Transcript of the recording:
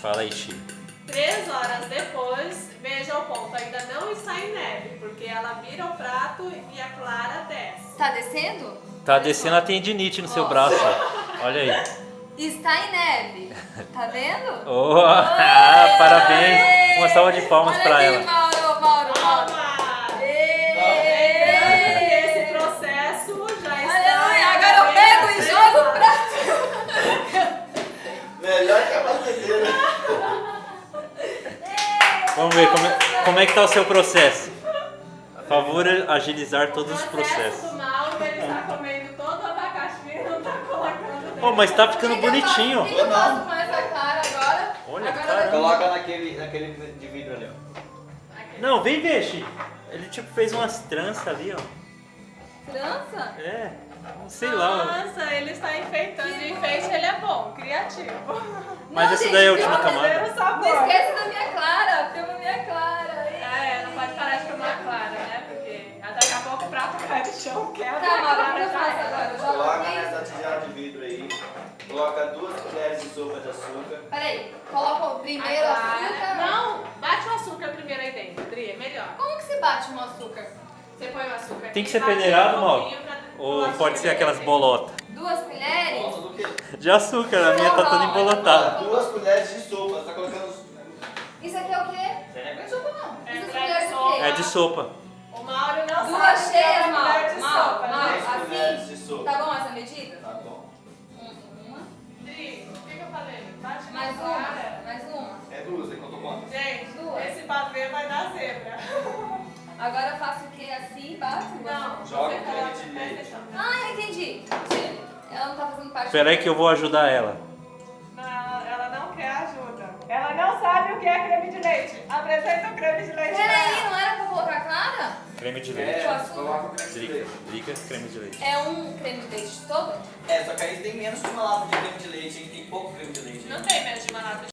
Fala aí, Chi. 3 horas depois, veja o ponto, ainda não está em neve, porque ela vira o prato e a clara desce. Tá descendo? Tá descendo a tendinite no seu braço. Olha aí. Está em neve. Tá vendo? Oh, parabéns. Uma salva de palmas Olha pra aqui, ela. Mauro. Palma! Ê! E esse processo já está... Aleluia, agora eu pego e jogo o prato. Melhor que a batedeira. Vamos ver como é que tá o seu processo. A favor, agilizar todos os O processo processos. do Mauro, ele está comendo todo o abacaxi e não está colocando dentro. Oh, mas tá ficando bonitinho. O que eu faço com essa clara agora? Olha, Agora cara. Coloca naquele de vidro ali, ó. Não, vem ver, Chi. Ele tipo fez umas tranças ali, ó. Trança? É, sei lá. Nossa, ele está enfeitando. De enfeite ele é bom, criativo. Mas Não, essa gente, daí é a pelo última amor de camada. Deus, Não esquece da minha clara. Filma minha clara. Não pode parar de tomar clara, né? Porque daqui a pouco o prato cai no chão, quebra. Tá, a Mauro, o clara que eu já faço era. agora? Eu jogo Coloca aqui. nessa tigela de vidro aí. Coloca 2 colheres de sopa de açúcar. Peraí, coloca o primeiro A clara. açúcar. Não, bate o açúcar primeiro aí dentro, Adri, é melhor. Como que se bate um açúcar? Você põe o açúcar Tem que aqui, ser bate peneirado, um Mauro? pouquinho pra- o Ou açúcar pode ser aquelas derreter. bolotas? 2 colheres? Nossa, do quê? De açúcar, a minha tá toda embolotada. 2 colheres de sopa. Você tá colocando... Isso aqui é o quê? Você não é com sopa, não. É Essas colher colheres de do quê? sopa. É de sopa. O Mauro não Duas sabe o que é cheias, uma colher de Mauro. sopa, Mauro, né? 3 colheres de assim? sopa. Tá bom essa medida? Tá bom. Uma. Adri, o que eu falei? Bate na Mais clara. uma. Mais uma. É 2, aí contou quantas? Gente, Duas. esse pavê vai dar zebra. Agora eu faço o quê? Assim, bato? Não, Joga você o creme coloca de presta leite. atenção. Ah, eu entendi. Ela não tá fazendo parte. Espera aí que eu vou ajudar ela. Não, ela não quer ajuda. Ela não sabe o que é creme de leite. Apresenta o creme de leite pra Peraí, ela. não era pra colocar clara? Creme de leite. É, Com açúcar? coloca o creme de Drica, leite. drica, creme de leite. É um creme de leite todo? É, só que aí tem menos que uma lata de creme de leite, hein? Tem pouco creme de leite. Não tem menos de uma lata